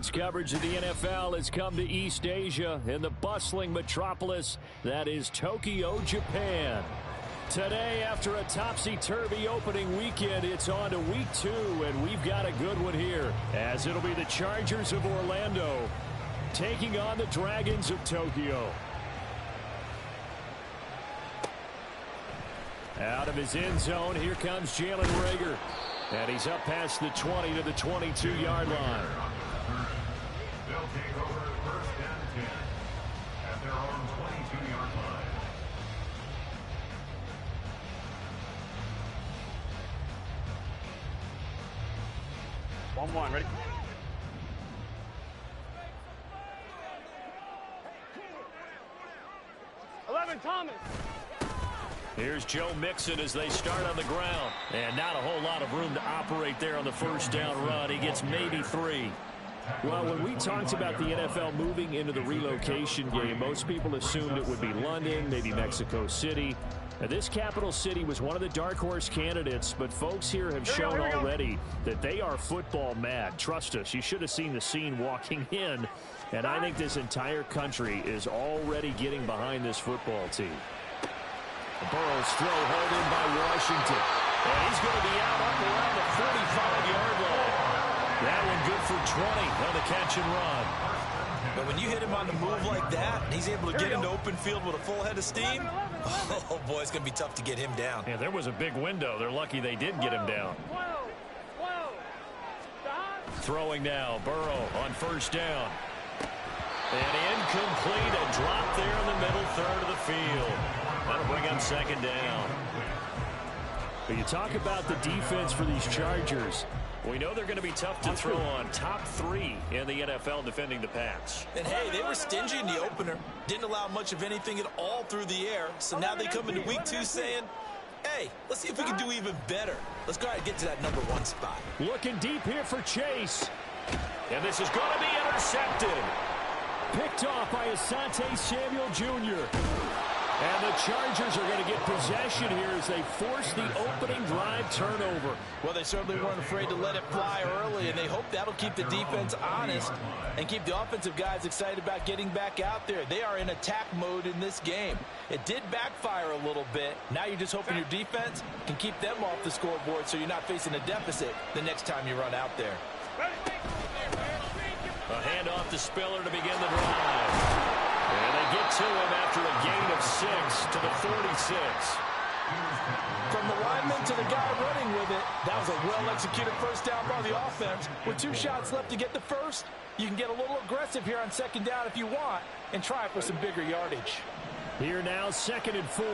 Sports coverage of the NFL has come to East Asia in the bustling metropolis that is Tokyo, Japan. Today, after a topsy-turvy opening weekend, it's on to week 2, and we've got a good one here, as it'll be the Chargers of Orlando taking on the Dragons of Tokyo. Out of his end zone, here comes Jalen Reagor. And he's up past the 20 to the 22-yard line. They'll take over first and 10 at their own 22-yard line. One, ready? Thomas. Here's Joe Mixon as they start on the ground. And not a whole lot of room to operate there on the first down run. He gets maybe 3. Well, when we talked about the NFL moving into the relocation game, most people assumed it would be London, maybe Mexico City. Now, this capital city was one of the dark horse candidates, but folks here have shown already that they are football mad. Trust us, you should have seen the scene walking in. And I think this entire country is already getting behind this football team. Burrow's throw held in by Washington. And he's going to be out up around the 45-yard line. That one good for 20 on the catch and run. But when you hit him on the move like that, and he's able to get into open field with a full head of steam, oh, boy, it's going to be tough to get him down. Yeah, there was a big window. They're lucky they did get him down. Throwing now, Burrow on first down. And incomplete, a drop there in the middle third of the field. That'll bring up second down. But you talk about the defense for these Chargers. We know they're going to be tough to throw on. Top 3 in the NFL defending the pass. And, hey, they were stingy in the opener. Didn't allow much of anything at all through the air. So now they come into week 2 saying, hey, let's see if we can do even better. Let's go ahead and get to that number 1 spot. Looking deep here for Chase. And this is going to be intercepted. Picked off by Asante Samuel Jr. And the Chargers are going to get possession here as they force the opening drive turnover. Well, they certainly weren't afraid to let it fly early, and they hope that'll keep the defense honest and keep the offensive guys excited about getting back out there. They are in attack mode in this game. It did backfire a little bit. Now you're just hoping your defense can keep them off the scoreboard so you're not facing a deficit the next time you run out there. A handoff to Spiller to begin the drive. And they get to him after a gain of 6 to the 46. From the lineman to the guy running with it, that was a well-executed first down by the offense. With 2 shots left to get the first, you can get a little aggressive here on second down if you want and try for some bigger yardage. Here now, 2nd and 4.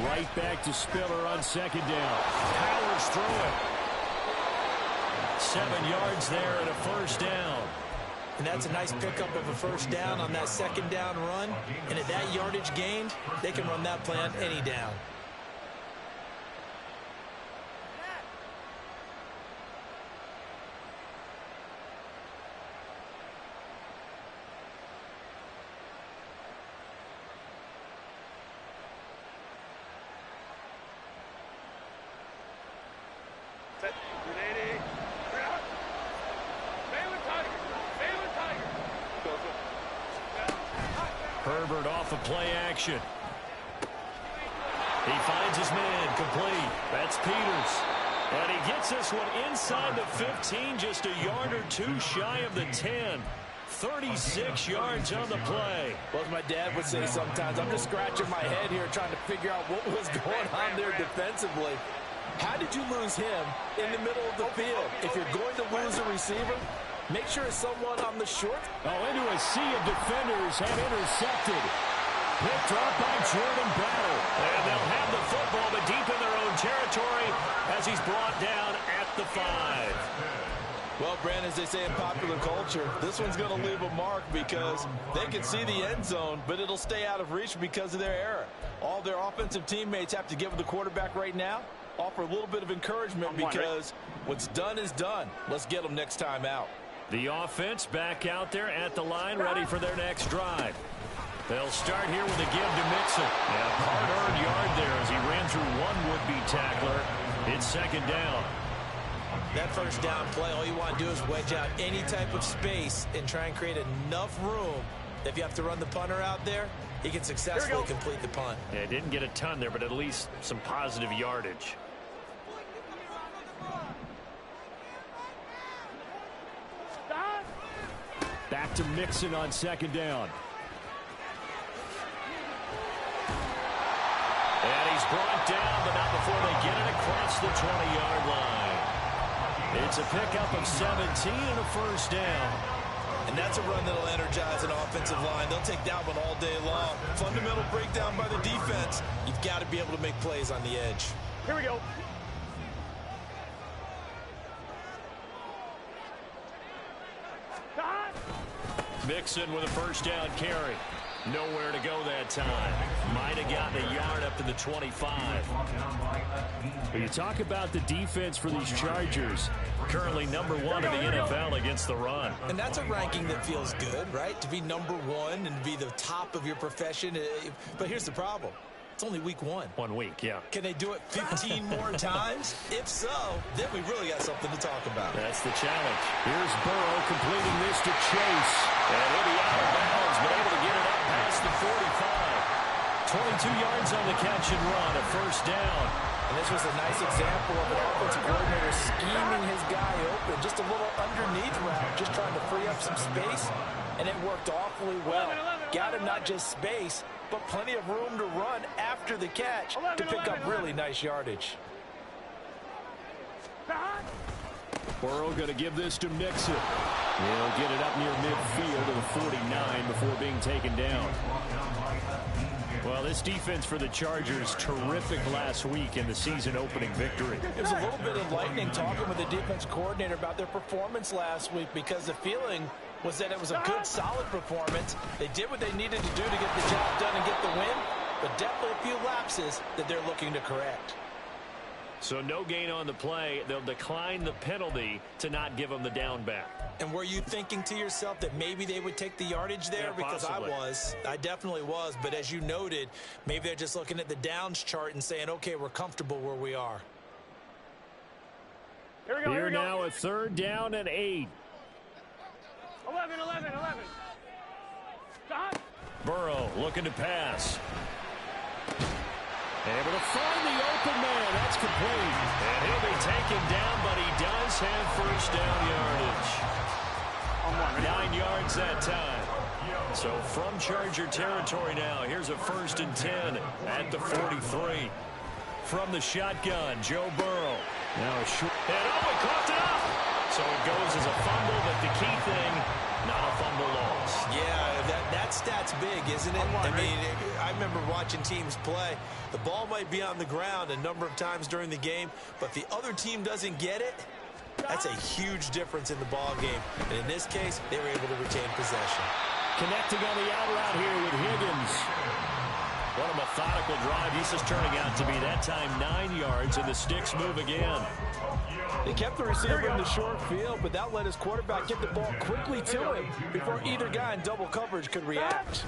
Right back to Spiller on second down. Powers through it. 7 yards there and a first down. And that's a nice pickup of a first down on that second down run. And at that yardage gained, they can run that play on any down. Herbert off of play action. He finds his man complete. That's Peters. And he gets this one inside the 15, just a yard or 2 shy of the 10. 36 yards on the play. Well, as my dad would say sometimes, I'm just scratching my head here trying to figure out what was going on there defensively. How did you lose him in the middle of the field? If you're going to lose a receiver, make sure it's someone on the short. Oh, into a sea of defenders and intercepted. Picked off by Jordan Battle. And they'll have the football, but deep in their own territory as he's brought down at the 5. Well, Brandon, as they say in popular culture, this one's going to leave a mark because they can see the end zone, but it'll stay out of reach because of their error. All their offensive teammates have to give the quarterback right now, offer a little bit of encouragement because what's done is done. Let's get them next time out. The offense back out there at the line, ready for their next drive. They'll start here with a give to Mixon. And a hard-earned yard there as he ran through one would-be tackler. It's second down. That first down play, all you want to do is wedge out any type of space and try and create enough room that if you have to run the punter out there, he can successfully complete the punt. Yeah, didn't get a ton there, but at least some positive yardage. Back to Mixon on second down. And he's brought down, but not before they get it across the 20-yard line. It's a pickup of 17 and a first down. And that's a run that'll energize an offensive line. They'll take that one all day long. Fundamental breakdown by the defense. You've got to be able to make plays on the edge. Here we go. Mixon with a first down carry. Nowhere to go that time. Might have gotten a yard up to the 25. When you talk about the defense for these Chargers, currently number 1 in the NFL against the run. And that's a ranking that feels good, right? To be number 1 and be the top of your profession. But here's the problem. It's only week 1. 1 week, yeah. Can they do it 15 more times? If so, then we really got something to talk about. That's the challenge. Here's Burrow completing this to Chase. And he'll be out of bounds, but able to get it up past the 45. 22 yards on the catch and run, a first down. And this was a nice example of an offensive coordinator scheming his guy open. Just a little underneath route, just trying to free up some space. And it worked awfully well. Got him not just space, but plenty of room to run after the catch to pick up really nice yardage. Burrow going to give this to Mixon. He'll get it up near midfield to the 49 before being taken down. Well, this defense for the Chargers, terrific last week in the season-opening victory. It was a little bit enlightening talking with the defense coordinator about their performance last week because the feeling was that it was a good, solid performance. They did what they needed to do to get the job done and get the win, but definitely a few lapses that they're looking to correct. So no gain on the play. They'll decline the penalty to not give them the down back. And were you thinking to yourself that maybe they would take the yardage there? Yeah, because possibly. I definitely was. But as you noted, maybe they're just looking at the downs chart and saying, okay, we're comfortable where we are. Here we go. Here now a third down and 8. 11. Stop. Burrow looking to pass. Able to find the open man. That's complete. And he'll be taken down, but he does have first down yardage. 9 yards that time. So from Charger territory now, here's a 1st and 10 at the 43. From the shotgun, Joe Burrow. Now a short. And he coughed it up. So it goes as a fumble, but the key thing, not a fumble loss. Yeah, that stat's big, isn't it? I mean, I remember watching teams play. The ball might be on the ground a number of times during the game, but the other team doesn't get it. That's a huge difference in the ball game. And in this case, they were able to retain possession. Connecting on the out route here with Higgins. What a methodical drive. This is turning out to be that time 9 yards, and the sticks move again. They kept the receiver in the short field, but that let his quarterback get the ball quickly to him before either guy in double coverage could react.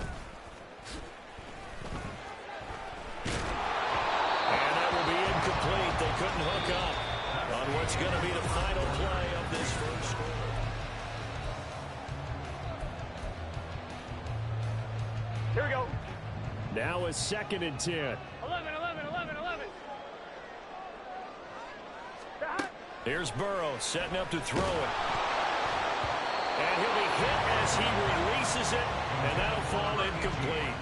And that will be incomplete. They couldn't hook up on what's going to be the final play of this first quarter. Here we go. Now a 2nd and 10. 11. Here's Burrow setting up to throw it. And he'll be hit as he releases it, and that'll fall incomplete.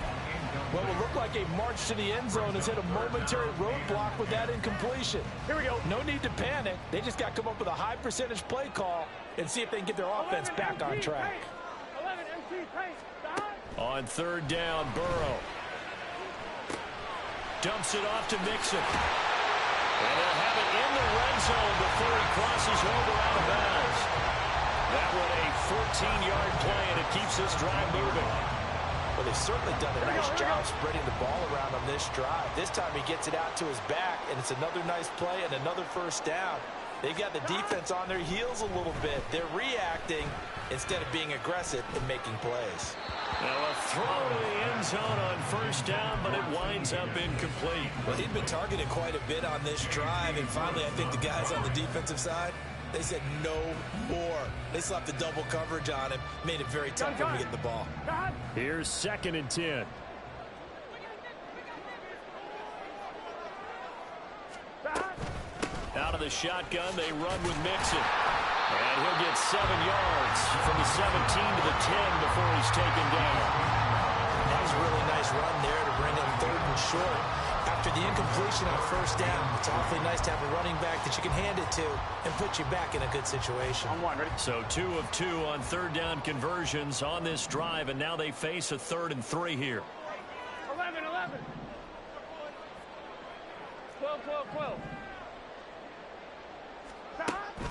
What will look like a march to the end zone has hit a momentary roadblock with that incompletion. Here we go. No need to panic. They just got to come up with a high percentage play call and see if they can get their offense back on track. 11 MC pace. On 3rd down, Burrow dumps it off to Mixon. And they'll have it in the red zone before he crosses over out of bounds. That one a 14-yard play, and it keeps this drive moving. Well, they've certainly done a nice job spreading the ball around on this drive. This time he gets it out to his back, and it's another nice play and another first down. They've got the defense on their heels a little bit. They're reacting instead of being aggressive and making plays. Now a throw to the end zone on 1st down, but it winds up incomplete. Well, he'd been targeted quite a bit on this drive, and finally I think the guys on the defensive side They said no more. They slapped the double coverage on him, made it very tough for him to get the ball. Here's 2nd and 10. Out of the shotgun, they run with Mixon. And he'll get 7 yards from the 17 to the 10 before he's taken down. That was a really nice run there to bring him 3rd and short. After the incompletion on 1st down, it's awfully nice to have a running back that you can hand it to and put you back in a good situation. So 2 of 2 on 3rd down conversions on this drive, and now they face a 3rd and 3 here. 11, 11. 12, 12, 12.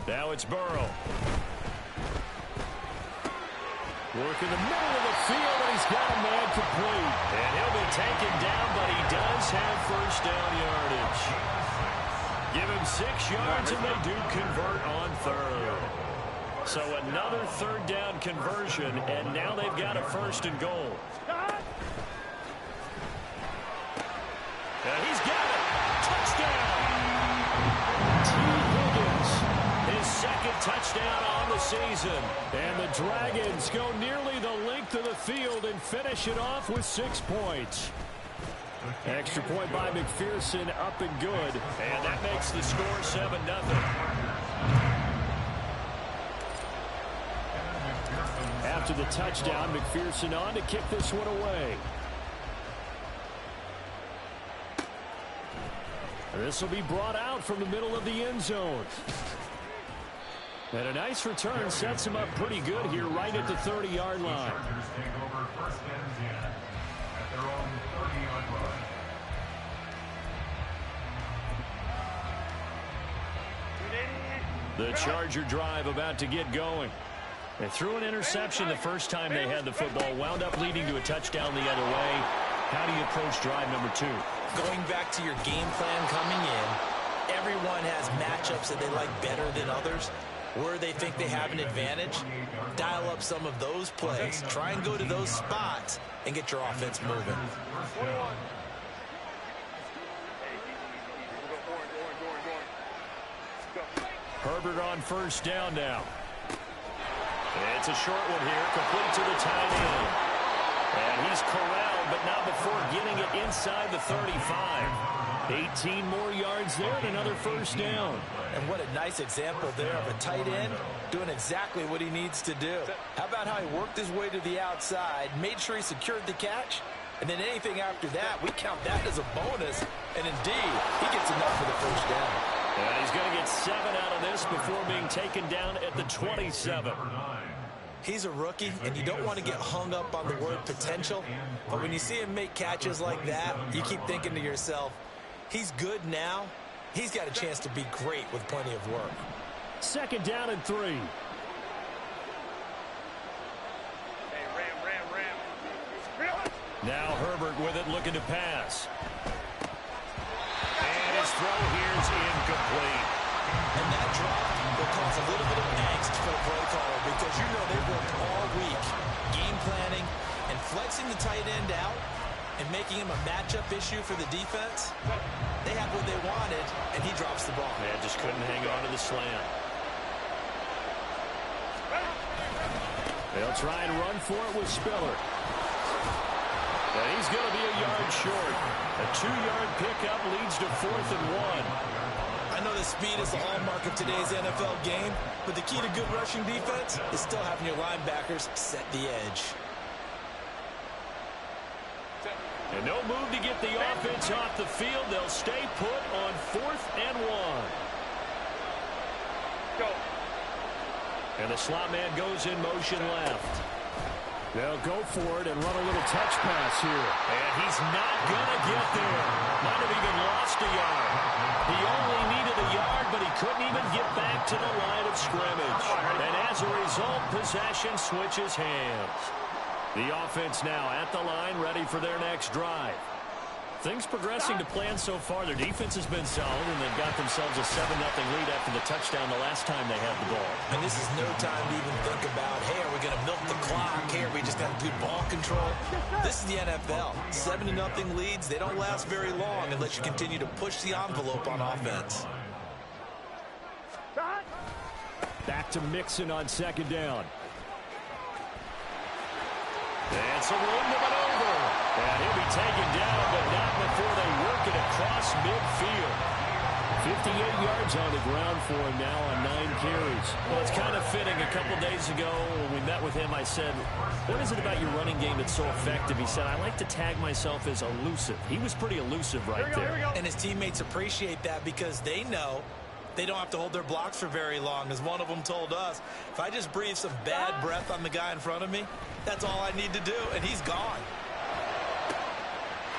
Now it's Burrow. Working the middle of the field, and he's got a man complete. And he'll be taken down, but he does have 1st down yardage. Give him 6 yards, and they do convert on 3rd. So another 3rd down conversion, and now they've got a 1st and goal. And he's got it. Touchdown. T. Higgins, his 2nd touchdown on the season. And the Dragons go nearly the length of the field and finish it off with 6 points. Extra point by McPherson, up and good. And that makes the score 7-0. After the touchdown, McPherson on to kick this one away. This will be brought out from the middle of the end zone. And a nice return sets him up pretty good here right at the 30-yard line. The Charger drive about to get going. They threw an interception the first time they had the football, wound up leading to a touchdown the other way. How do you approach drive number 2? Going back to your game plan coming in, everyone has matchups that they like better than others. Where they think they have an advantage, dial up some of those plays. Try and go to those spots and get your offense moving. Herbert on 1st down now. It's a short one here, complete to the tight end. And he's corralled, but not before getting it inside the 35. 18 more yards there and another 1st down. And what a nice example there of a tight end doing exactly what he needs to do. How about how he worked his way to the outside, made sure he secured the catch, and then anything after that, we count that as a bonus. And indeed, he gets enough for the 1st down. And he's going to get 7 out of this before being taken down at the 27. He's a rookie, and you don't want to get hung up on the word potential. But when you see him make catches like that, you keep thinking to yourself, he's good now. He's got a chance to be great with plenty of work. 2nd down and 3. Hey, ram. Now Herbert with it, looking to pass. And his throw here's incomplete. And that drop will cause a little bit of angst for the play caller because you know they worked all week game planning and flexing the tight end out and making him a matchup issue for the defense. They had what they wanted, and he drops the ball. Yeah, just couldn't hang on to the slant. They'll try and run for it with Spiller. And he's going to be a yard short. A 2-yard pickup leads to 4th and 1. I know the speed is the hallmark of today's NFL game, but the key to good rushing defense is still having your linebackers set the edge. And no move to get the offense off the field. They'll stay put on 4th and 1. Go. And the slot man goes in motion left. They'll go for it and run a little touch pass here. And he's not going to get there. Might have even lost a yard. He only needed a yard, but he couldn't even get back to the line of scrimmage. And as a result, possession switches hands. The offense now at the line, ready for their next drive. Things progressing to plan so far. Their defense has been solid, and they've got themselves a 7-0 lead after the touchdown the last time they had the ball. And this is no time to even think about, hey, are we going to milk the clock? Hey, are we just going to do ball control? This is the NFL. 7-0 leads, they don't last very long unless you continue to push the envelope on offense. Back to Mixon on second down. And some room to maneuver. And he'll be taken down, but not before they work it across midfield. 58 yards on the ground for him now on 9 carries. Well, it's kind of fitting. A couple days ago when we met with him, I said, what is it about your running game that's so effective? He said, I like to tag myself as elusive. He was pretty elusive right there. And his teammates appreciate that because they know they don't have to hold their blocks for very long. As one of them told us, if I just breathe some bad breath on the guy in front of me, that's all I need to do, and he's gone.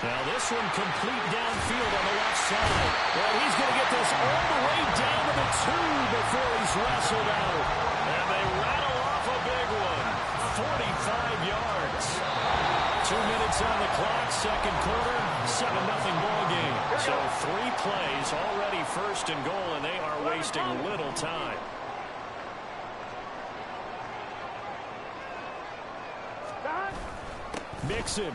Now this one complete downfield on the left side. Well, he's going to get this all the way down to the 2 before he's wrestled out. And they rattle off a big one. 45 yards. 2 minutes on the clock, second quarter, 7-0 ball game. So 3 plays, already first and goal, and they are wasting little time. Mixon.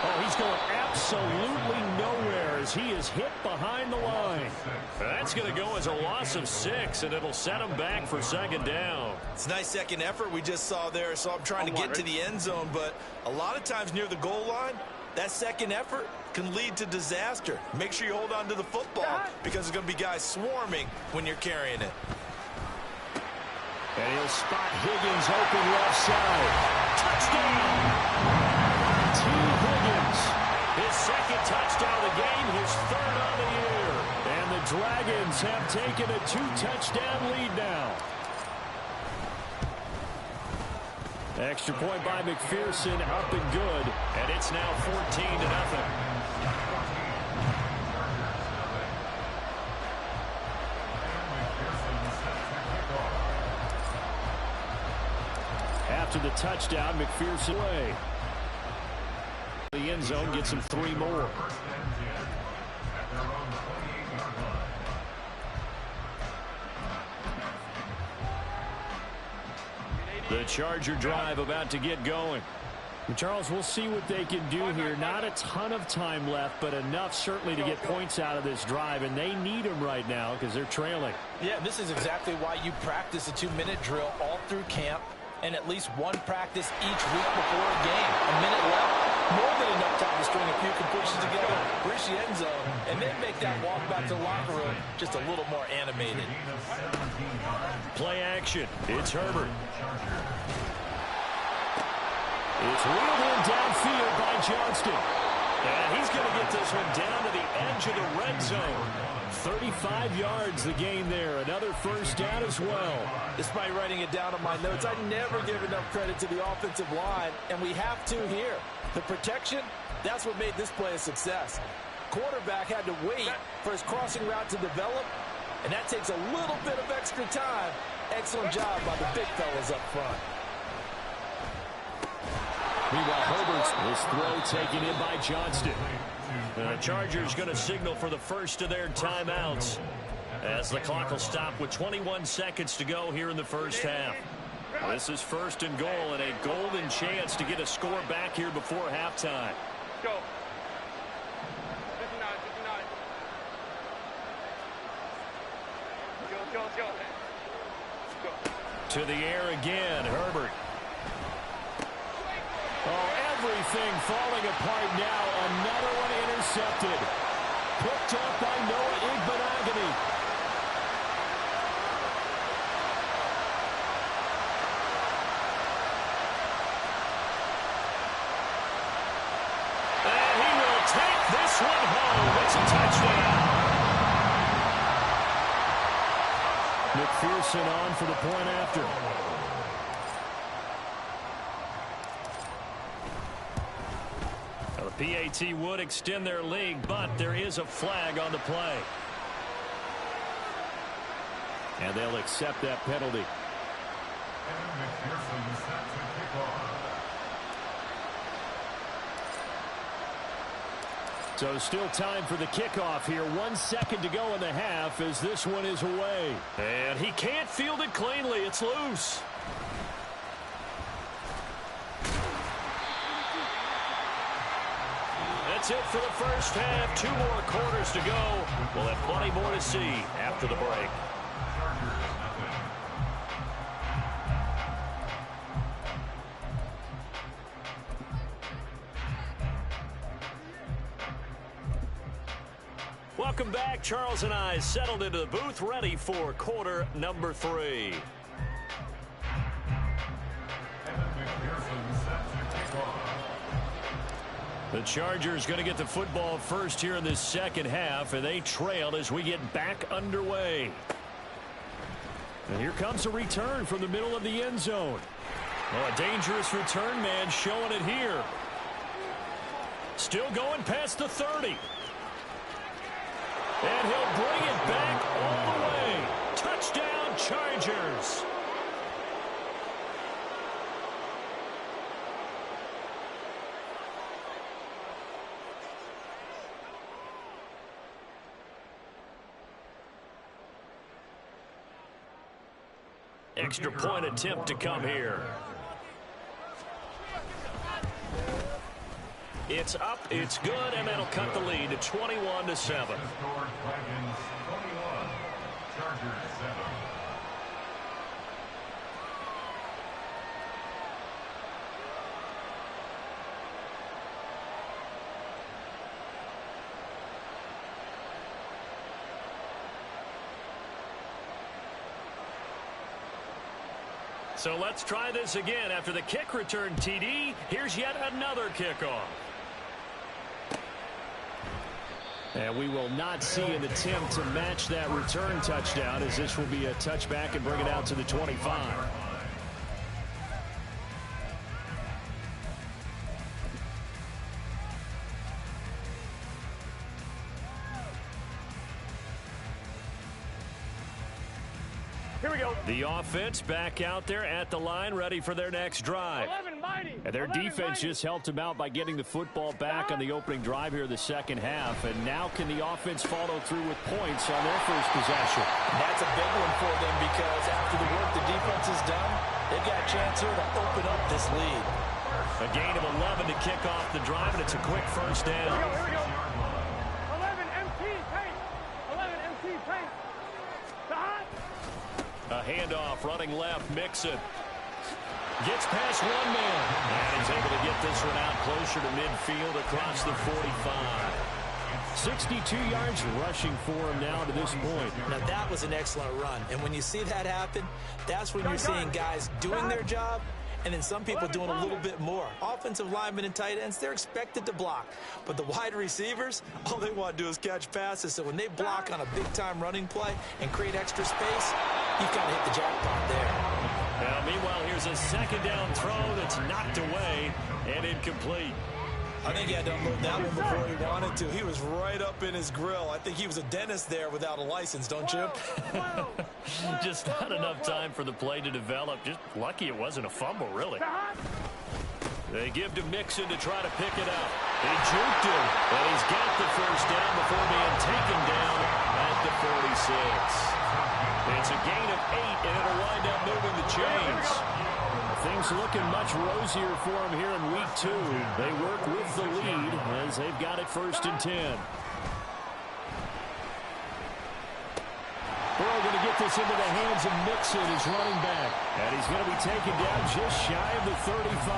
Oh, he's going absolutely nowhere as he is hit behind the line. That's going to go as a loss of 6, and it'll set him back for second down. It's a nice second effort we just saw there, so I'm trying to get to the end zone, but a lot of times near the goal line, that second effort can lead to disaster. Make sure you hold on to the football because there's going to be guys swarming when you're carrying it. And he'll spot Higgins open left side. Touchdown! T. Higgins, his second touchdown of the game, his 3rd on the year. And the Dragons have taken a 2-touchdown lead now. Extra point by McPherson, up and good. And it's now 14-0. After the touchdown, McPherson away. The end zone gets him 3 more. The Charger drive about to get going. And Charles, we'll see what they can do here. Not a ton of time left, but enough certainly to get points out of this drive, and they need them right now because they're trailing. Yeah, this is exactly why you practice a 2-minute drill all through camp and at least one practice each week before a game. A minute left, more than enough time to string a few completions together, reach the end zone, and then make that walk back to the locker room just a little more animated. Play action. It's Herbert. It's wheeled in downfield by Johnston. And he's going to get this one down to the edge of the red zone. 35 yards the gain there. Another first down as well. Despite writing it down on my notes, I never give enough credit to the offensive line, and we have to here. The protection, that's what made this play a success. Quarterback had to wait for his crossing route to develop, and that takes a little bit of extra time. Excellent job by the big fellas up front. Meanwhile, Herbert's this throw taken in by Johnston. The Chargers going to signal for the first of their timeouts as the clock will stop with 21 seconds to go here in the first half. This is first and goal and a golden chance to get a score back here before halftime. Go. 59, 59. Go. To the air again, Herbert. Oh, everything falling apart now. Another one intercepted. Picked up by Noah Igbenogany. And he will take this one home. It's a touchdown. McPherson on for the point after. PAT would extend their lead, but there is a flag on the play. And they'll accept that penalty. So still time for the kickoff here. 1 second to go in the half as this one is away. And he can't field it cleanly. It's loose. that's it for the first half. 2 more quarters to go. We'll have plenty more to see after the break. Welcome back. Charles and I settled into the booth, ready for quarter number 3. The Chargers going to get the football first here in this second half, and they trail as we get back underway. And here comes a return from the middle of the end zone. Oh, a dangerous return man showing it here. Still going past the 30. And he'll bring it back all the way. Touchdown, Chargers. Extra point attempt to come here. It's up, it's good, and that'll cut the lead to 21-7. So let's try this again. After the kick return TD, here's yet another kickoff. And we will not see an attempt to match that return touchdown, as this will be a touchback and bring it out to the 25. Here we go. The offense back out there at the line, ready for their next drive. And their defense just helped them out by getting the football back on the opening drive here in the second half. And now can the offense follow through with points on their first possession? That's a big one for them, because after the work the defense has done, they've got a chance here to open up this lead. A gain of 11 to kick off the drive, and it's a quick first down. Here we go. 11 MT paint. 11 MT paint. A handoff, running left, Mixon. Gets past one man. And he's able to get this one out closer to midfield across the 45. 62 yards rushing for him now to this point. Now, that was an excellent run. And when you see that happen, that's when you're seeing guys doing their job, and then some people doing a little bit more. Offensive linemen and tight ends, they're expected to block. But the wide receivers, all they want to do is catch passes. So when they block on a big-time running play and create extra space, you've got to hit the jackpot there. Now, meanwhile, here's a second down throw that's knocked away and incomplete. I think he had to unload that one before he wanted to. He was right up in his grill. I think he was a dentist there without a license, don't you? Just not enough time for the play to develop. Just lucky it wasn't a fumble, really. They give to Mixon to try to pick it up. He juked him, and he's got the first down before being taken down at the 46. It's a gain of 8, and it'll wind up moving the chains. Things looking much rosier for them here in week 2. They work with the lead as they've got it 1st and 10. Burrow going to get this into the hands of Mixon, his running back. And he's going to be taken down just shy of the 35.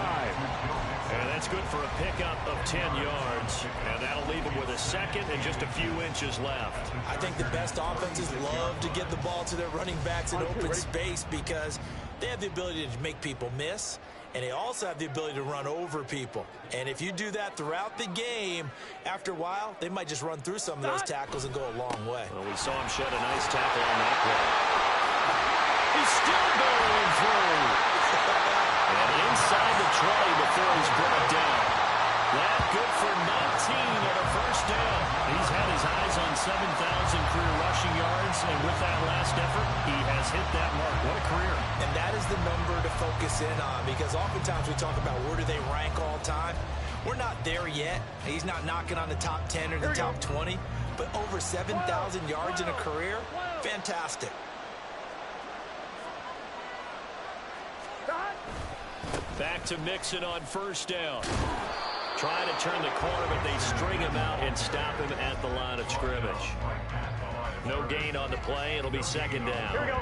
And that's good for a pickup of 10 yards. And that'll leave him with a second and just a few inches left. I think the best offenses love to get the ball to their running backs in open space, because they have the ability to make people miss, and they also have the ability to run over people. And if you do that throughout the game, after a while, they might just run through some of those tackles and go a long way. Well, we saw him shed a nice tackle on that play. He's still going through. And inside the 20 before he's brought down. That good for 19 and a first down. He's had his eyes on 7,000 career rushing yards, and with that last effort, he has hit that mark. What a career. And that is the number to focus in on, because oftentimes we talk about where do they rank all time. We're not there yet. He's not knocking on the top 10 or the top 20, but over 7,000 yards in a career, fantastic. Back to Mixon on first down. Trying to turn the corner, but they string him out and stop him at the line of scrimmage. No gain on the play. It'll be second down. Here we go.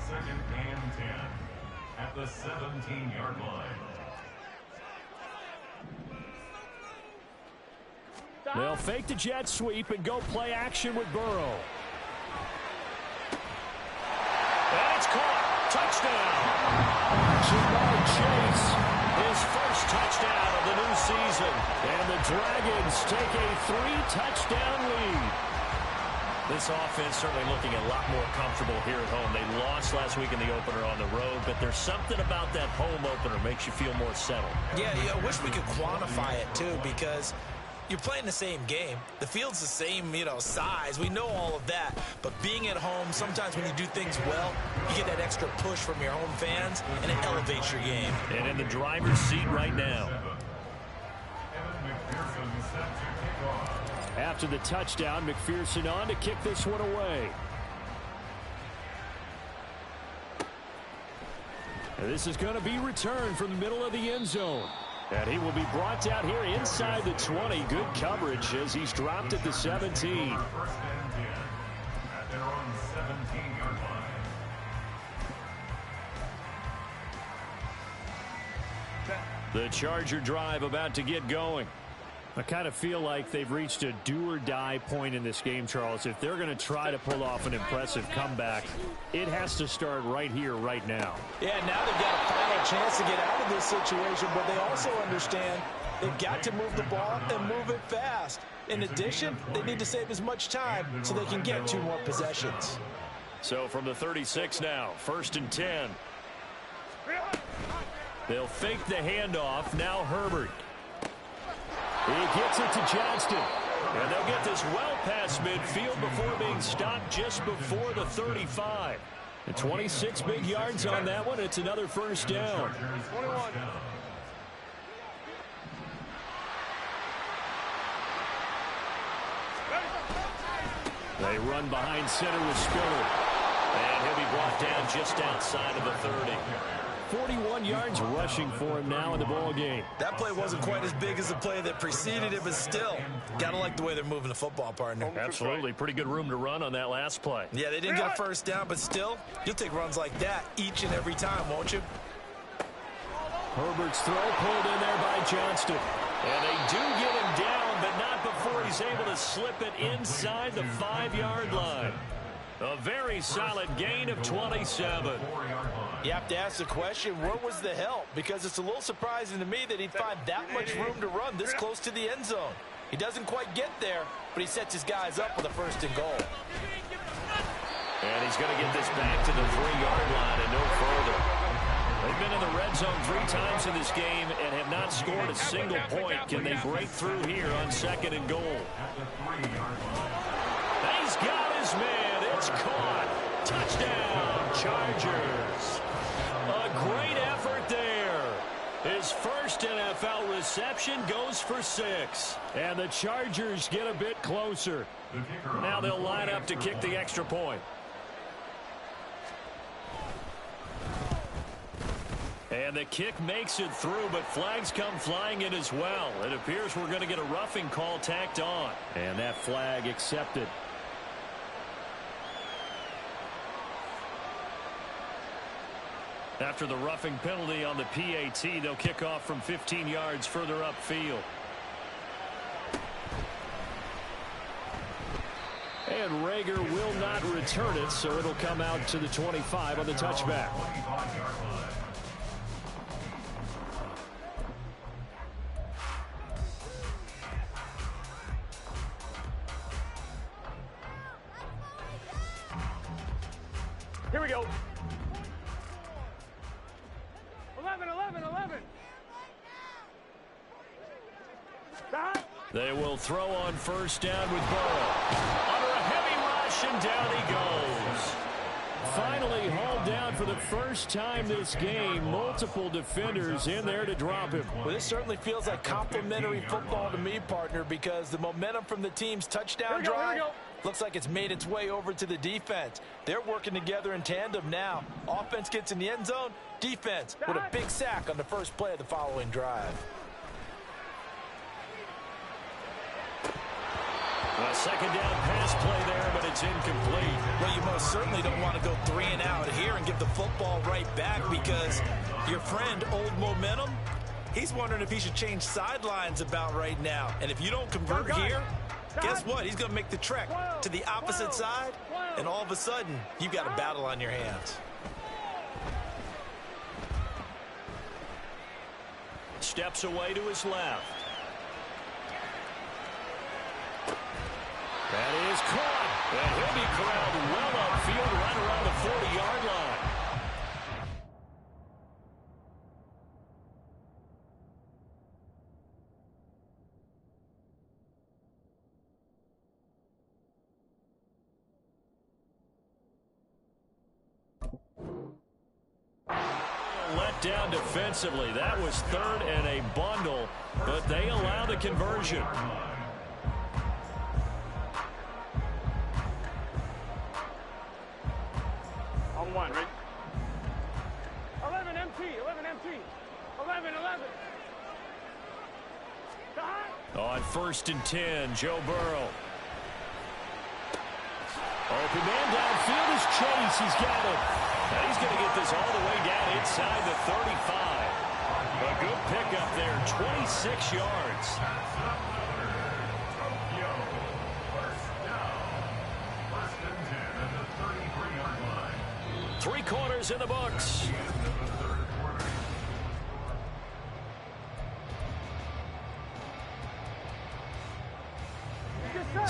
Second and 10 at the 17-yard line. They'll fake the jet sweep and go play action with Burrow. And it's caught. Touchdown. Jamar Chase, his first touchdown of the new season. And the Dragons take a 3-touchdown lead. This offense certainly looking a lot more comfortable here at home. They lost last week in the opener on the road, but there's something about that home opener makes you feel more settled. Yeah, I wish we could quantify it, too, because you're playing the same game. The field's the same, size. We know all of that. But being at home, sometimes when you do things well, you get that extra push from your home fans, and it elevates your game. And in the driver's seat right now. After the touchdown, McPherson on to kick this one away. And this is going to be returned from the middle of the end zone. And he will be brought down here inside the 20. Good coverage as he's dropped at the 17. First and 10 at their own 17-yard line. The Charger drive about to get going. I kind of feel like they've reached a do-or-die point in this game, Charles. If they're going to try to pull off an impressive comeback, it has to start right here, right now. Yeah, now they've got a final chance to get out of this situation, but they also understand they've got to move the ball and move it fast. In addition, they need to save as much time so they can get 2 more possessions. So from the 36 now, 1st and 10. They'll fake the handoff. Now Herbert. He gets it to Johnston. And they'll get this well past midfield before being stopped just before the 35. And 26 big yards on that one. It's another first down. 21. They run behind center with Spiller. And he'll be brought down just outside of the 30. 41 yards rushing for him now in the ball game. That play wasn't quite as big as the play that preceded it, but still, got to like the way they're moving the football, partner. Absolutely. Pretty good room to run on that last play. Yeah, they didn't get a first down, but still, you'll take runs like that each and every time, won't you? Herbert's throw pulled in there by Johnston. And they do get him down, but not before he's able to slip it inside the 5-yard line. A very solid gain of 27. You have to ask the question, where was the help? Because it's a little surprising to me that he'd find that much room to run this close to the end zone. He doesn't quite get there, but he sets his guys up with a 1st and goal. And he's going to get this back to the 3-yard line and no further. They've been in the red zone 3 times in this game and have not scored a single point. Can they break through here on 2nd and goal? He's got his man. It's caught. Touchdown, Chargers. A great effort there. His first NFL reception goes for 6. And the Chargers get a bit closer. Now they'll line up to kick the extra point. And the kick makes it through, but flags come flying in as well. It appears we're going to get a roughing call tacked on. And that flag accepted. After the roughing penalty on the PAT, they'll kick off from 15 yards further upfield. And Rager will not return it, so it'll come out to the 25 on the touchback. Here we go. 11, 11, 11. They will throw on 1st down with Burrow. Under a heavy rush, and down he goes. Finally hauled down for the first time this game. Multiple defenders in there to drop him. Well, this certainly feels like complimentary football to me, partner, because the momentum from the team's touchdown drive looks like it's made its way over to the defense. They're working together in tandem now. Offense gets in the end zone. Defense with a big sack on the first play of the following drive. A second down pass play there, but it's incomplete. Well, you most certainly don't want to go 3 and out here and give the football right back, because your friend, Old Momentum, he's wondering if he should change sidelines about right now. And if you don't convert here, guess what? He's going to make the trek to the opposite side, and all of a sudden, you've got a battle on your hands. Steps away to his left. That is caught. And he'll be corralled well upfield right around the 40-yard line. Let down defensively. That was third and a bundle, but they allow the conversion. On one, right? 11 MT, 11 MT, 11, 11. On 1st and 10, Joe Burrow. Open man downfield is Chase. He's got it. And he's going to get this all the way down inside the 35. A good pickup there, 26 yards. Three quarters in the books.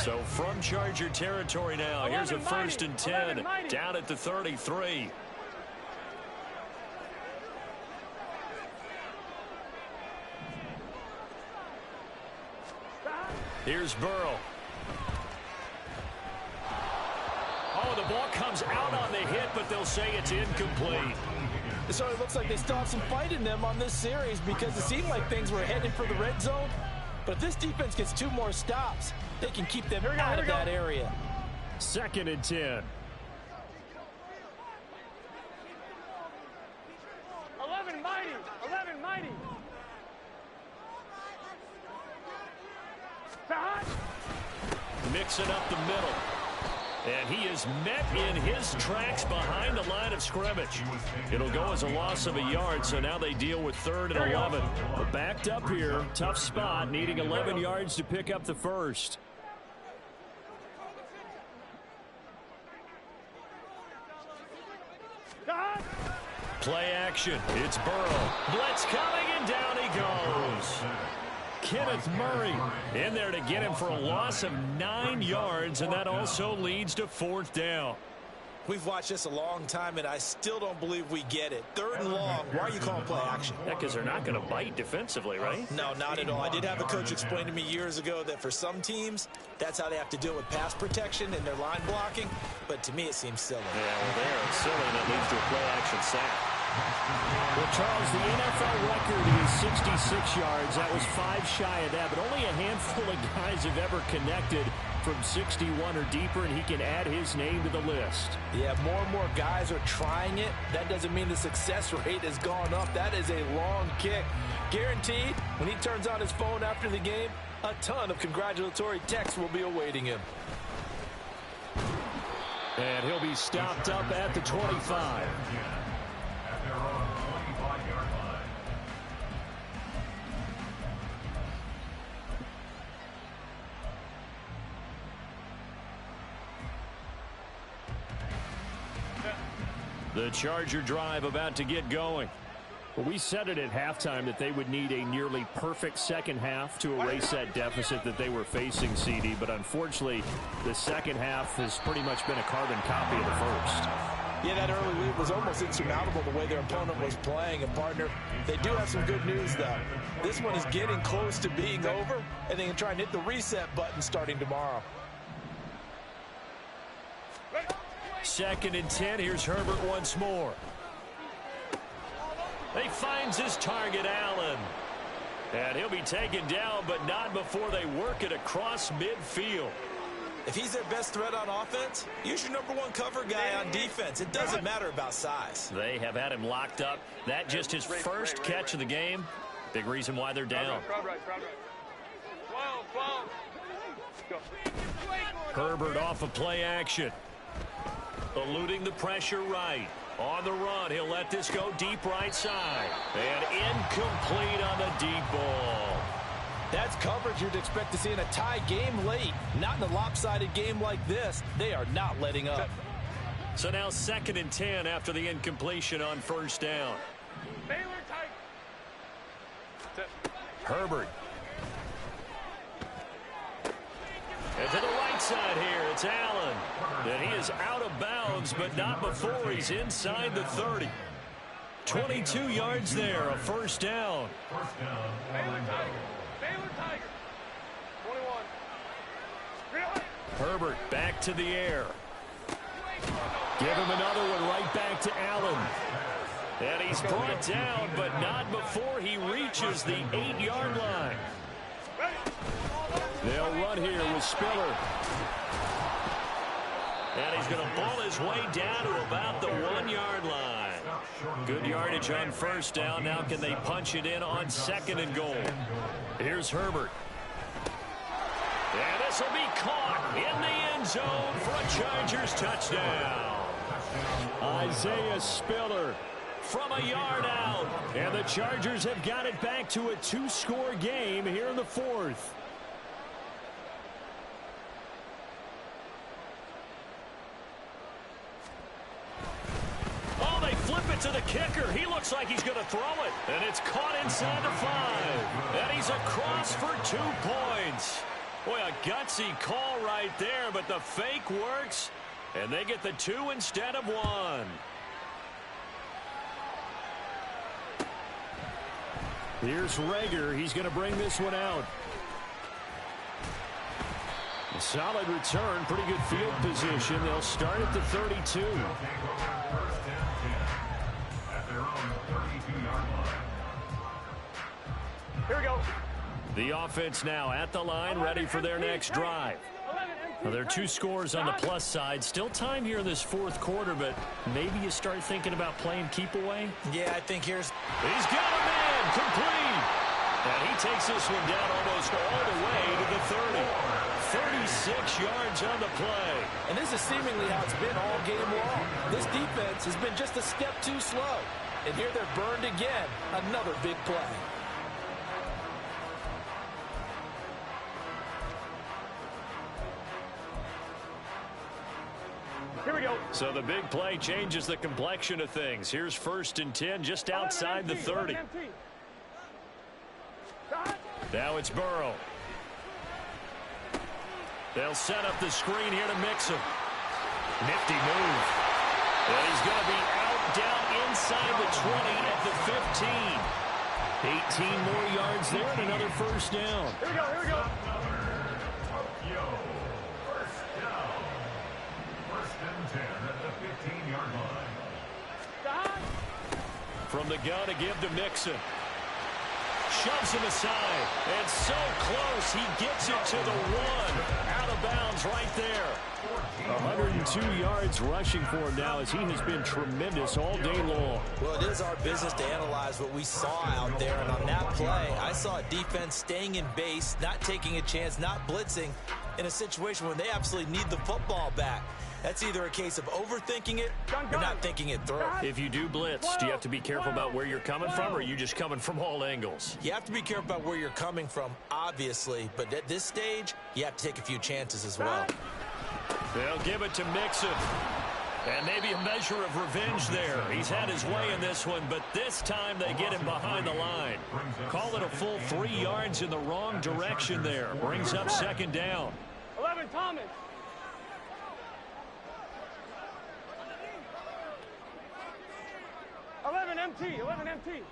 So from Charger territory now, here's a 1st and 10 down at the 33. Here's Burrow. Oh, the ball comes out on the hit, but they'll say it's incomplete. So it looks like they still have some fight in them on this series, because it seemed like things were heading for the red zone. But if this defense gets 2 more stops, they can keep them out of that area. 2nd and 10. 11 mighty, 11 mighty. Mixing up the middle. And he is met in his tracks behind the line of scrimmage. It'll go as a loss of a yard, so now they deal with 3rd and 11. But backed up here, tough spot, needing 11 yards to pick up the first. Play action. It's Burrow. Blitz coming, and down he goes. Kenneth Murray in there to get him for a loss of 9 yards, and that also leads to 4th down. We've watched this a long time, and I still don't believe we get it. 3rd and long. Why are you calling play action? Yeah, because they're not going to bite defensively, right? No, not at all. I did have a coach explain to me years ago that for some teams, that's how they have to deal with pass protection and their line blocking. But to me, it seems silly. Yeah, well, there it's silly, and it leads to a play action sack. Well, Charles, the NFL record is 66 yards. That was 5 shy of that, but only a handful of guys have ever connected from 61 or deeper, and he can add his name to the list. Yeah, more and more guys are trying it. That doesn't mean the success rate has gone up. That is a long kick. Guaranteed, when he turns on his phone after the game, a ton of congratulatory texts will be awaiting him. And he'll be stopped up at the 25. The Charger drive about to get going. Well, we said it at halftime that they would need a nearly perfect second half to erase that deficit that they were facing, CD. But unfortunately, the second half has pretty much been a carbon copy of the first. Yeah, that early lead was almost insurmountable the way their opponent was playing. And, partner, they do have some good news, though. This one is getting close to being over, and they can try and hit the reset button starting tomorrow. 2nd and 10. Here's Herbert once more. He finds his target, Allen. And he'll be taken down, but not before they work it across midfield. If he's their best threat on offense, use your #1 cover guy on defense. It doesn't matter about size. They have had him locked up. That just his first catch of the game. Big reason why they're down. 12, 12. Go. Herbert off of play action. Eluding the pressure right. On the run, he'll let this go deep right side. And incomplete on the deep ball. That's coverage you'd expect to see in a tie game late. Not in a lopsided game like this. They are not letting up. So now 2nd and 10 after the incompletion on first down. Baylor tight. Herbert. And to the right side here, it's Allen. And he is out of bounds, but not before he's inside the 30. 22 yards there, a first down. Baylor Tiger. Baylor Tiger. 21. Herbert back to the air. Give him another one right back to Allen. And he's brought down, but not before he reaches the 8-yard line. They'll run here with Spiller. And he's going to ball his way down to about the 1-yard line. Good yardage on first down. Now can they punch it in on 2nd and goal? Here's Herbert. And this will be caught in the end zone for a Chargers touchdown. Isaiah Spiller from a yard out. And the Chargers have got it back to a 2-score game here in the 4th. Oh, they flip it to the kicker. He looks like he's going to throw it. And it's caught inside the 5. And he's across for 2 points. Boy, a gutsy call right there, but the fake works. And they get the 2 instead of 1. Here's Rager. He's going to bring this one out. A solid return. Pretty good field position. They'll start at the 32. Here we go. The offense now at the line, ready for their next drive. Now, there are 2 scores on the plus side. Still time here in this 4th quarter, but maybe you start thinking about playing keep away. Yeah, I think he's got a man complete. And he takes this one down almost all the way to the 30. 36 yards on the play. And this is seemingly how it's been all game long. This defense has been just a step too slow. And here they're burned again. Another big play. Here we go. So the big play changes the complexion of things. Here's 1st and 10 just outside the 30. Now it's Burrow. They'll set up the screen here to Mixon. Nifty move. And he's going to be out down inside the 20 at the 15. 18 more yards there and another first down. Here we go, here we go. First down. 1st and 10 at the 15-yard line. From the gun to give to Mixon. Shoves him aside. And so close, he gets it to the 1. Out of bounds right there. 102 yards rushing for him now as he has been tremendous all day long. Well, it is our business to analyze what we saw out there. And on that play, I saw a defense staying in base, not taking a chance, not blitzing in a situation when they absolutely need the football back. That's either a case of overthinking it or not thinking it through. If you do blitz, do you have to be careful about where you're coming from, or are you just coming from all angles? You have to be careful about where you're coming from, obviously. But at this stage, you have to take a few chances as well. They'll give it to Mixon. And maybe a measure of revenge there. He's had his way in this one, but this time they get him behind the line. Call it a full 3 yards in the wrong direction there. Brings up 2nd down. 11 Thomas. MT, 11 MT.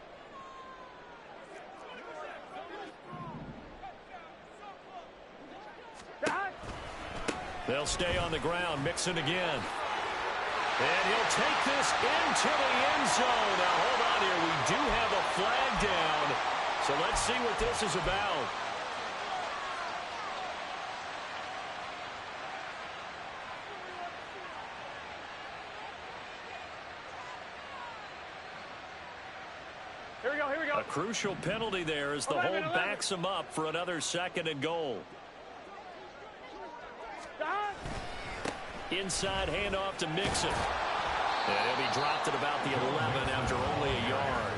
They'll stay on the ground. Mixon again. And he'll take this into the end zone. Now, hold on here. We do have a flag down. So let's see what this is about. Here we go, here we go. A crucial penalty there as the hold backs him up for another 2nd and goal. Inside handoff to Mixon. And he'll be dropped at about the 11 after only a yard.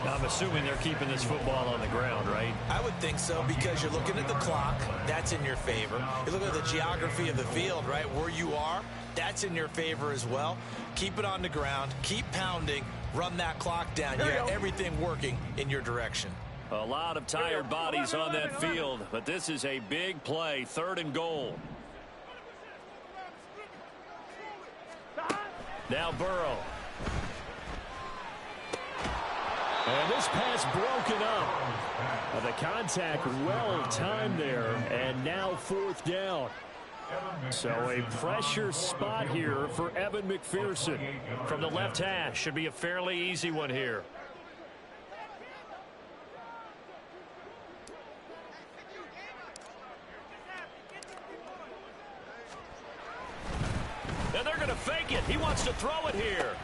I'm assuming they're keeping this football on the ground, right? I would think so, because you're looking at the clock. That's in your favor. You look at the geography of the field, right? Where you are, that's in your favor as well. Keep it on the ground. Keep pounding. Run that clock down. You have everything working in your direction. A lot of tired bodies on that field, but this is a big play. 3rd and goal. Now Burrow. And this pass broken up. The contact well timed there, and now 4th down. So a pressure spot here for Evan McPherson. From the left hash, should be a fairly easy one here. And they're going to fake it. He wants to throw it here.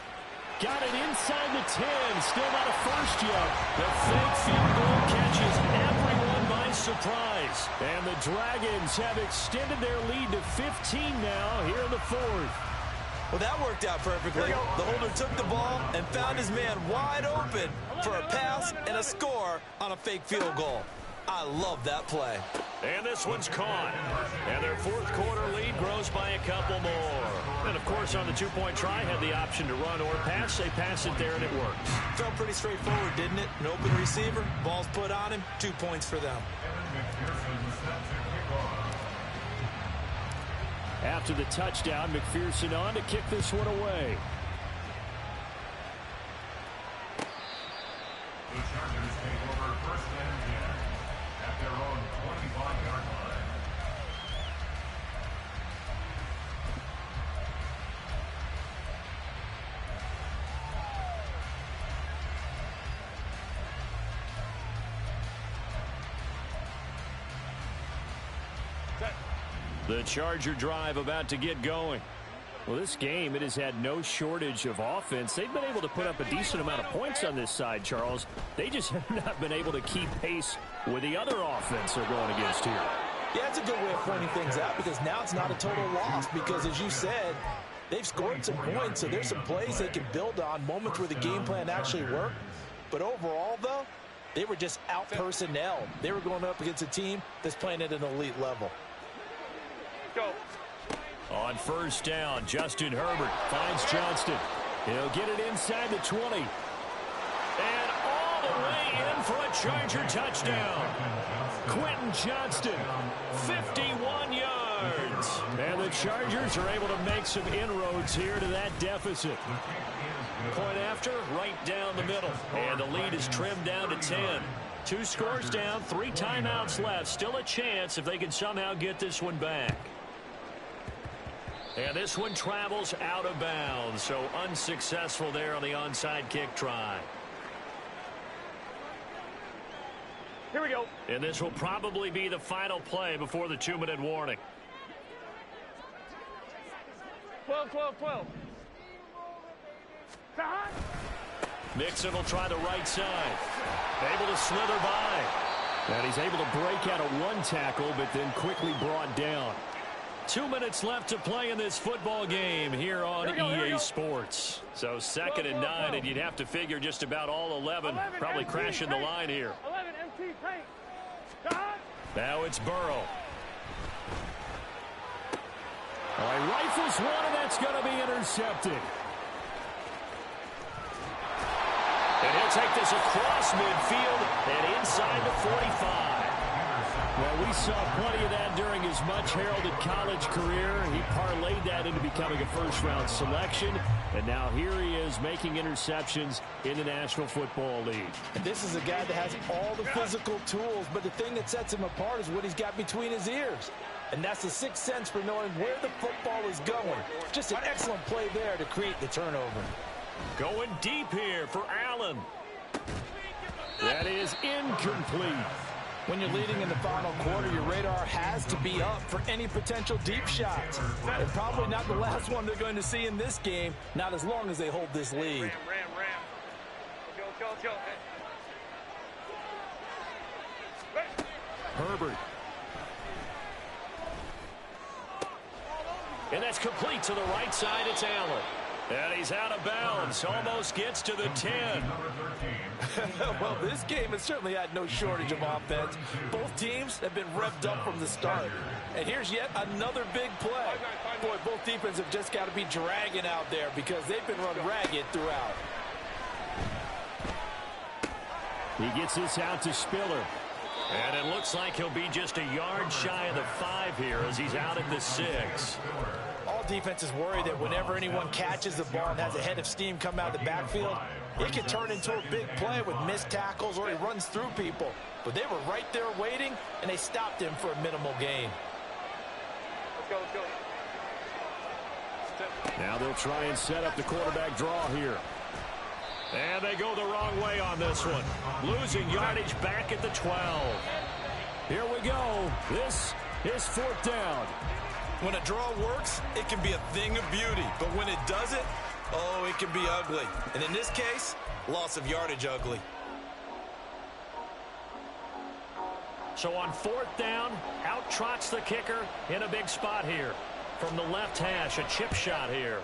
Got it inside the 10. Still not a first yet. The fake field goal catches everyone by surprise. And the Dragons have extended their lead to 15 now here in the 4th. Well, that worked out perfectly. The holder took the ball and found his man wide open for a pass and a score on a fake field goal. I love that play. And this one's caught. And their 4th quarter lead grows by a couple more. And, of course, on the 2-point try, had the option to run or pass. They pass it there, and it works. Felt pretty straightforward, didn't it? An open receiver, ball's put on him, 2 points for them. After the touchdown, McPherson on to kick this one away. The Chargers take over 1st and 10 at their own 25-yard line. The Charger drive about to get going. Well, this game, it has had no shortage of offense. They've been able to put up a decent amount of points on this side, Charles. They just have not been able to keep pace with the other offense they're going against here. Yeah, it's a good way of pointing things out, because now it's not a total loss, because as you said, they've scored some points, so there's some plays they can build on, moments where the game plan actually worked. But overall, though, they were just out-personnel. They were going up against a team that's playing at an elite level. Go. On 1st down, Justin Herbert finds Johnston. He'll get it inside the 20. And all the way in for a Charger touchdown. Quentin Johnston, 51 yards. And the Chargers are able to make some inroads here to that deficit. Point after, right down the middle. And the lead is trimmed down to 10. 2 scores down, 3 timeouts left. Still a chance if they can somehow get this one back. And this one travels out of bounds, so unsuccessful there on the onside kick try. Here we go. And this will probably be the final play before the 2-minute warning. 12, 12, 12. Mixon will try the right side. Able to slither by. And he's able to break out of 1 tackle, but then quickly brought down. 2 minutes left to play in this football game here on EA Sports. So 2nd and 9, and you'd have to figure just about all 11 probably crashing the line here. 11 MT paint. Now it's Burrow. All right, rifles one, and that's going to be intercepted. And he'll take this across midfield and inside the 45. Well, we saw plenty of that during his much-heralded college career. He parlayed that into becoming a first-round selection, and now here he is making interceptions in the National Football League. This is a guy that has all the physical tools, but the thing that sets him apart is what he's got between his ears. And that's the 6th sense for knowing where the football is going. Just an excellent play there to create the turnover. Going deep here for Allen. That is incomplete. When you're leading in the final quarter, your radar has to be up for any potential deep shots. And probably not the last one they're going to see in this game, not as long as they hold this lead. Ram. Go. Herbert. And that's complete to the right side. It's Allen. And he's out of bounds. Almost gets to the 10. Well, this game has certainly had no shortage of offense. Both teams have been revved up from the start. And here's yet another big play. Boy, both defenses have just got to be dragging out there because they've been run ragged throughout. He gets this out to Spiller. And it looks like he'll be just a yard shy of the 5 here as he's out at the 6. All defenses worry that whenever anyone catches the ball and has a head of steam come out of the backfield, it can turn into a big play with missed tackles or he runs through people. But they were right there waiting, and they stopped him for a minimal gain. Let's go, let's go. Now they'll try and set up the quarterback draw here. And they go the wrong way on this one. Losing yardage back at the 12. Here we go. This is 4th down. When a draw works, it can be a thing of beauty. But when it doesn't, oh, it can be ugly. And in this case, loss of yardage ugly. So on 4th down, out trots the kicker in a big spot here. From the left hash, a chip shot here.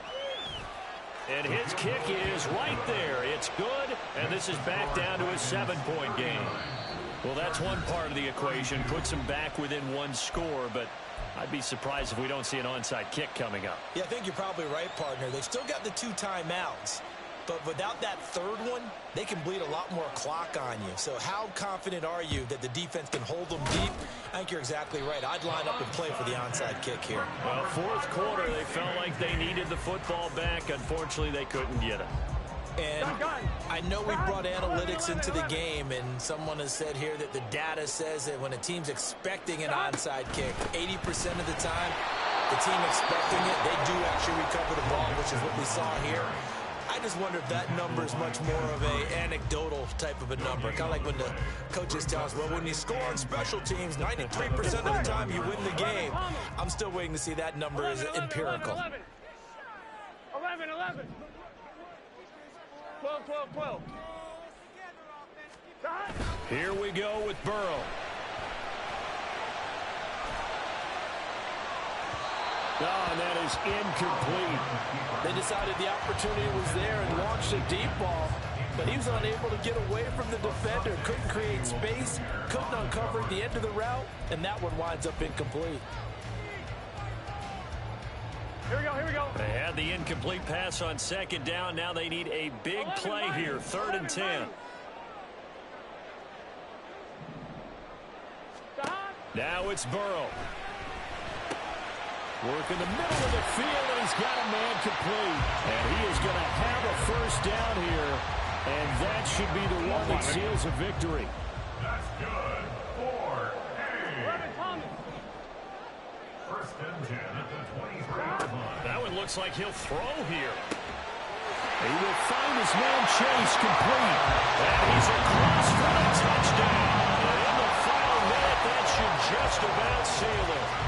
And his kick is right there. It's good, and this is back down to a 7-point game. Well, that's one part of the equation. Puts him back within 1 score, but I'd be surprised if we don't see an onside kick coming up. Yeah, I think you're probably right, partner. They've still got the 2 timeouts. But without that 3rd one, they can bleed a lot more clock on you. So how confident are you that the defense can hold them deep? I think you're exactly right. I'd line up and play for the onside kick here. Well, 4th quarter, they felt like they needed the football back. Unfortunately, they couldn't get it. And I know we brought analytics into the game, and someone has said here that the data says that when a team's expecting an onside kick, 80% of the time, the team expecting it, they do actually recover the ball, which is what we saw here. I just wonder if that number is much more of a anecdotal type of a number. Kind of like when the coaches tell us, well, when you score on special teams, 93% of the time you win the game. I'm still waiting to see that number is empirical. 11, 11. 12, 12, 12. Here we go with Burrow. Oh, and that is incomplete. They decided the opportunity was there and launched a deep ball, but he was unable to get away from the defender, couldn't create space, couldn't uncover the end of the route, and that one winds up incomplete. Here we go, here we go. They had the incomplete pass on 2nd down. Now they need a big play here, 3rd and 10. Now it's Burrow. Work in the middle of the field, and he's got a man complete. And he is going to have a 1st down here, and that should be the one that seals a victory. That's good for A. 11, Thomas. 1st and 10 at the 23-yard line. That one looks like he'll throw here. He will find his man Chase complete. And he's across for a touchdown. And in the final minute, that should just about seal it.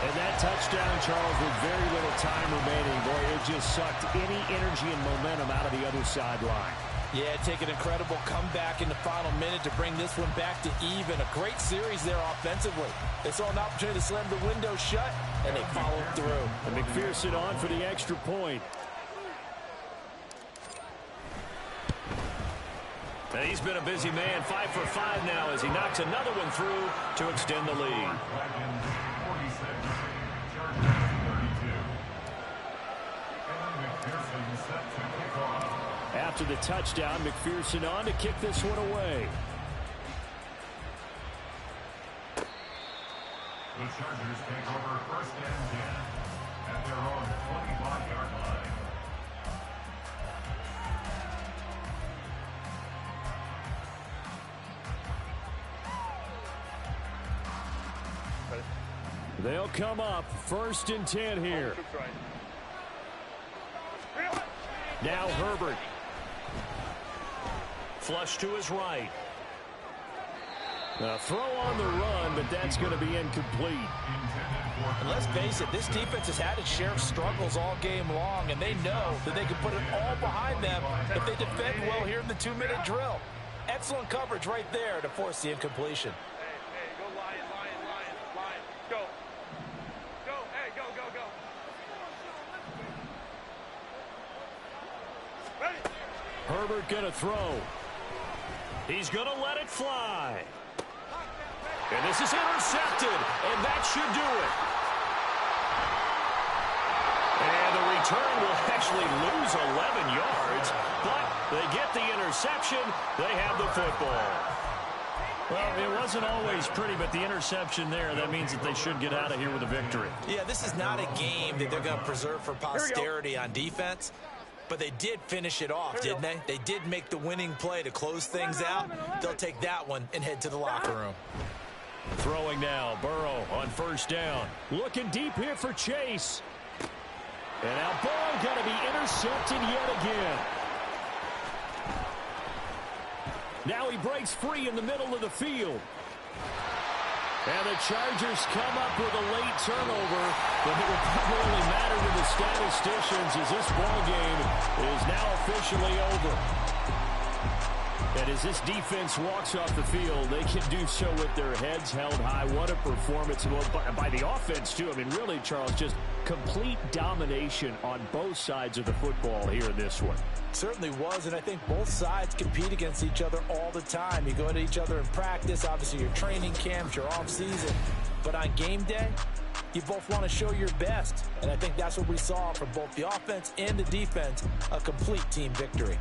And that touchdown, Charles, with very little time remaining, boy, it just sucked any energy and momentum out of the other sideline. Yeah, take an incredible comeback in the final minute to bring this one back to even. A great series there offensively. They saw an opportunity to slam the window shut, and they followed through. And McPherson on for the extra point. And he's been a busy man, 5 for 5 now as he knocks another one through to extend the lead. After the touchdown, McPherson on to kick this one away. The Chargers take over 1st and 10 at their own 25-yard line. They'll come up 1st and 10 here. Now Herbert. Flush to his right. A throw on the run, but that's going to be incomplete. And let's face it, this defense has had its share of struggles all game long, and they know that they can put it all behind them if they defend well here in the 2-minute drill. Excellent coverage right there to force the incompletion. Hey, go Lion, Lion, Lion, Lion. Go. Go, hey. Herbert going to throw. He's going to let it fly. And this is intercepted, and that should do it. And the return will actually lose 11 yards, but they get the interception. They have the football. Well, it wasn't always pretty, but the interception there, that means that they should get out of here with a victory. Yeah, this is not a game that they're going to preserve for posterity on defense, but they did finish it off, didn't they? They did make the winning play to close things out. They'll take that one and head to the locker room. Throwing now, Burrow on first down. Looking deep here for Chase. And now Burrow going to be intercepted yet again. Now he breaks free in the middle of the field. And the Chargers come up with a late turnover, but it will probably matter to the statisticians as this ball game is now officially over. And as this defense walks off the field, they can do so with their heads held high. What a performance by the offense, too. I mean, really, Charles, just complete domination on both sides of the football here in this one. Certainly was, and I think both sides compete against each other all the time. You go at each other in practice, obviously your training camps, your off-season. But on game day, you both want to show your best. And I think that's what we saw from both the offense and the defense, a complete team victory.